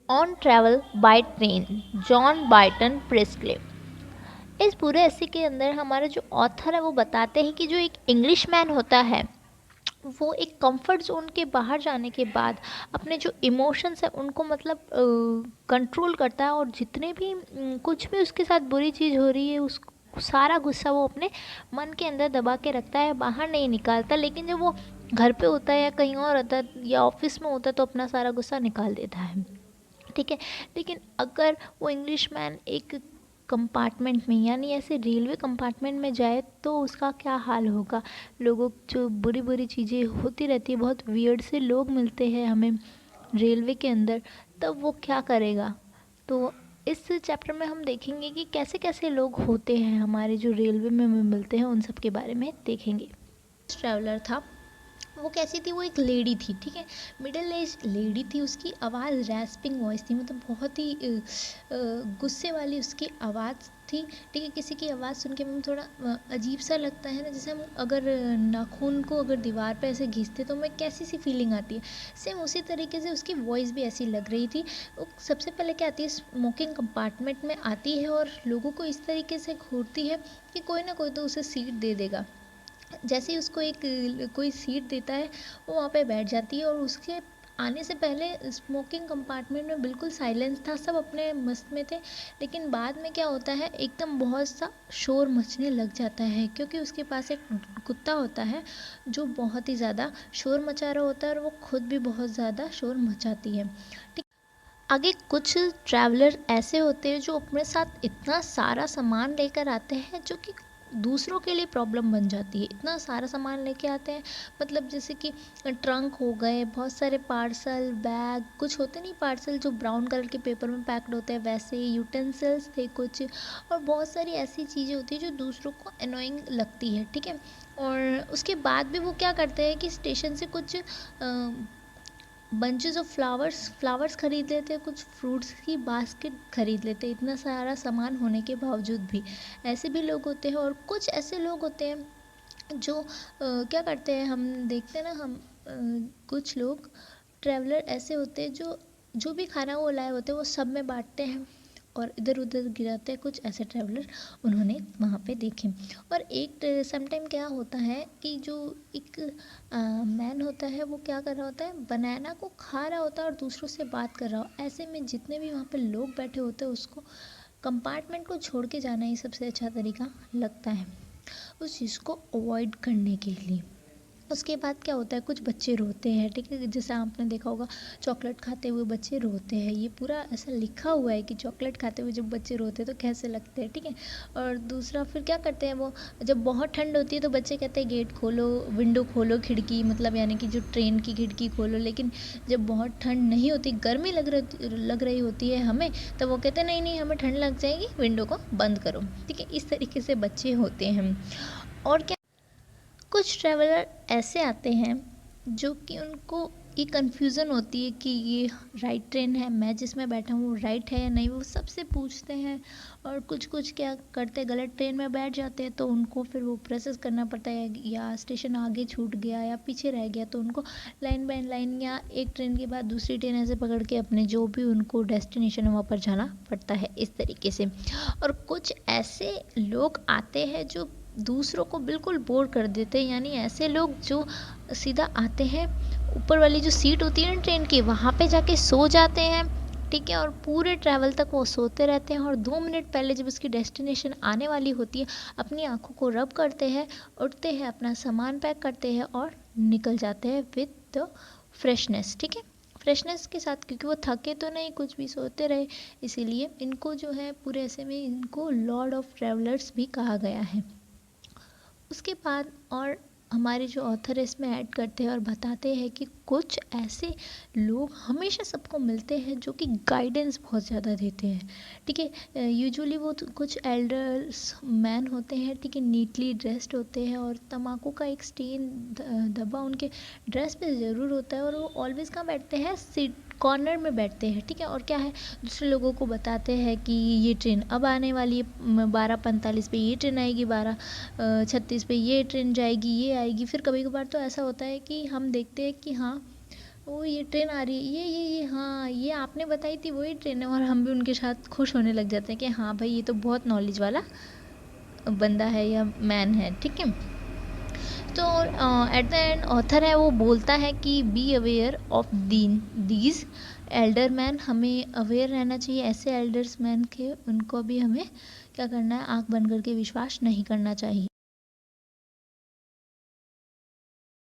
On travel by train, John Barton Presley. इस पूरे ऐसे के अंदर हमारे जो ऑथर है वो बताते हैं कि जो एक इंग्लिश मैन होता है वो एक कंफर्ट जोन के बाहर जाने के बाद अपने जो इमोशंस है उनको मतलब कंट्रोल करता है, और जितने भी कुछ भी उसके साथ बुरी चीज़ हो रही है उस सारा गुस्सा वो अपने मन के अंदर दबा के रखता है, बाहर नहीं निकालता। लेकिन जब वो घर पे होता है या कहीं और होता है या ऑफिस में होता है तो अपना सारा गुस्सा निकाल देता है, ठीक है। लेकिन अगर वो इंग्लिश मैन एक कंपार्टमेंट में यानी ऐसे रेलवे कंपार्टमेंट में जाए तो उसका क्या हाल होगा। लोगों जो बुरी बुरी चीज़ें होती रहती है, बहुत वियर्ड से लोग मिलते हैं हमें रेलवे के अंदर, तब वो क्या करेगा। तो इस चैप्टर में हम देखेंगे कि कैसे कैसे लोग होते हैं हमारे जो रेलवे में हमें मिलते हैं, उन सब के बारे में देखेंगे। ट्रैवलर था, वो कैसी थी, वो एक लेडी थी, ठीक है, मिडिल एज लेडी थी। उसकी आवाज़ रैस्पिंग वॉइस थी, मतलब बहुत ही गुस्से वाली उसकी आवाज़ थी, ठीक है। किसी की आवाज़ सुन के हमें थोड़ा अजीब सा लगता है ना, जैसे हम अगर नाखून को अगर दीवार पे ऐसे घिसते तो हमें कैसी सी फीलिंग आती है, सेम उसी तरीके से उसकी वॉइस भी ऐसी लग रही थी। वो सबसे पहले क्या आती है, स्मोकिंग कंपार्टमेंट में आती है और लोगों को इस तरीके से घूरती है कि कोई ना कोई तो उसे सीट दे देगा। जैसे ही उसको एक कोई सीट देता है वो वहाँ पे बैठ जाती है, और उसके आने से पहले स्मोकिंग कंपार्टमेंट में बिल्कुल साइलेंस था, सब अपने मस्त में थे। लेकिन बाद में क्या होता है, एकदम बहुत सा शोर मचने लग जाता है, क्योंकि उसके पास एक कुत्ता होता है जो बहुत ही ज़्यादा शोर मचा रहा होता है, और वो खुद भी बहुत ज़्यादा शोर मचाती है, ठीक। आगे कुछ ट्रैवलर ऐसे होते हैं जो अपने साथ इतना सारा सामान लेकर आते हैं जो कि दूसरों के लिए प्रॉब्लम बन जाती है। इतना सारा सामान लेके आते हैं, मतलब जैसे कि ट्रंक हो गए, बहुत सारे पार्सल बैग, कुछ होते नहीं पार्सल जो ब्राउन कलर के पेपर में पैक्ड होते हैं, वैसे यूटेंसिल्स थे कुछ, और बहुत सारी ऐसी चीज़ें होती है जो दूसरों को अनोइंग लगती है, ठीक है। और उसके बाद भी वो क्या करते हैं कि स्टेशन से कुछ बंचेस ऑफ फ्लावर्स खरीद लेते हैं, कुछ फ्रूट्स की बास्केट खरीद लेते हैं, इतना सारा सामान होने के बावजूद भी। ऐसे भी लोग होते हैं, और कुछ ऐसे लोग होते हैं जो क्या करते हैं, हम देखते हैं ना, हम कुछ लोग ट्रैवलर ऐसे होते हैं जो जो भी खाना वो लाए होते हैं वो सब में बांटते हैं और इधर उधर गिराते हैं। कुछ ऐसे ट्रैवलर उन्होंने वहाँ पे देखे। और एक समटाइम क्या होता है कि जो एक मैन होता है वो क्या कर रहा होता है, बनाना को खा रहा होता है और दूसरों से बात कर रहा हो। ऐसे में जितने भी वहाँ पे लोग बैठे होते हैं उसको कंपार्टमेंट को छोड़ के जाना ही सबसे अच्छा तरीका लगता है उस चीज़ को अवॉइड करने के लिए। उसके बाद क्या होता है, कुछ बच्चे रोते हैं, ठीक है, जैसे आपने देखा होगा चॉकलेट खाते हुए बच्चे रोते हैं, ये पूरा ऐसा लिखा हुआ है कि चॉकलेट खाते हुए जब बच्चे रोते हैं तो कैसे लगते हैं, ठीक है। और दूसरा फिर क्या करते हैं वो, जब बहुत ठंड होती है तो बच्चे कहते हैं गेट खोलो, विंडो खोलो, खिड़की, मतलब यानी कि जो ट्रेन की खिड़की खोलो। लेकिन जब बहुत ठंड नहीं होती, गर्मी लग रही होती है हमें, तब वो कहते हैं नहीं नहीं हमें ठंड लग जाएगी, विंडो को बंद करो, ठीक है। इस तरीके से बच्चे होते हैं। और क्या, कुछ ट्रैवलर ऐसे आते हैं जो कि उनको ये कन्फ्यूज़न होती है कि ये राइट ट्रेन है, मैं जिसमें बैठा हूँ राइट है या नहीं, वो सबसे पूछते हैं। और कुछ कुछ क्या करते हैं, गलत ट्रेन में बैठ जाते हैं तो उनको फिर वो प्रोसेस करना पड़ता है, या स्टेशन आगे छूट गया या पीछे रह गया तो उनको लाइन बाय लाइन या एक ट्रेन के बाद दूसरी ट्रेन ऐसे पकड़ के अपने जो भी उनको डेस्टिनेशन है वहाँ पर जाना पड़ता है, इस तरीके से। और कुछ ऐसे लोग आते हैं जो दूसरों को बिल्कुल बोर कर देते हैं, यानी ऐसे लोग जो सीधा आते हैं, ऊपर वाली जो सीट होती है ना ट्रेन की, वहाँ पे जाके सो जाते हैं, ठीक है। और पूरे ट्रैवल तक वो सोते रहते हैं, और 2 मिनट पहले जब उसकी डेस्टिनेशन आने वाली होती है अपनी आँखों को रब करते हैं, उठते हैं, अपना सामान पैक करते हैं और निकल जाते हैं विद द फ्रेशनेस, ठीक है, फ्रेशनेस के साथ, क्योंकि वो थके तो नहीं, कुछ भी सोते रहे, इसीलिए इनको जो है पूरे ऐसे में इनको लॉर्ड ऑफ ट्रैवलर्स भी कहा गया है। उसके बाद और हमारे जो ऑथर इसमें ऐड करते हैं और बताते हैं कि कुछ ऐसे लोग हमेशा सबको मिलते हैं जो कि गाइडेंस बहुत ज़्यादा देते हैं, ठीक है। यूजुअली वो कुछ एल्डर्स मैन होते हैं, ठीक है, नीटली ड्रेस्ड होते हैं, और तम्बाकू का एक स्टेन धब्बा उनके ड्रेस पे ज़रूर होता है, और वो ऑलवेज़ कहाँ बैठते हैं, सीट कॉर्नर में बैठते हैं, ठीक है। और क्या है, दूसरे लोगों को बताते हैं कि ये ट्रेन अब आने वाली है, 12:45 पे ये ट्रेन आएगी, 12:36 पे ये ट्रेन जाएगी, ये आएगी। फिर कभी कभार तो ऐसा होता है कि हम देखते हैं कि हाँ ओ ये ट्रेन आ रही है, ये हाँ ये आपने बताई थी वही ट्रेन है, और हम भी उनके साथ खुश होने लग जाते हैं कि हाँ भाई ये तो बहुत नॉलेज वाला बंदा है या मैन है, ठीक है। तो एट द एंड ऑथर है वो बोलता है कि be aware of these Elder man, हमें अवेयर रहना चाहिए ऐसे एल्डर्स मैन के, उनको भी हमें क्या करना है, आँख बंद करके विश्वास नहीं करना चाहिए।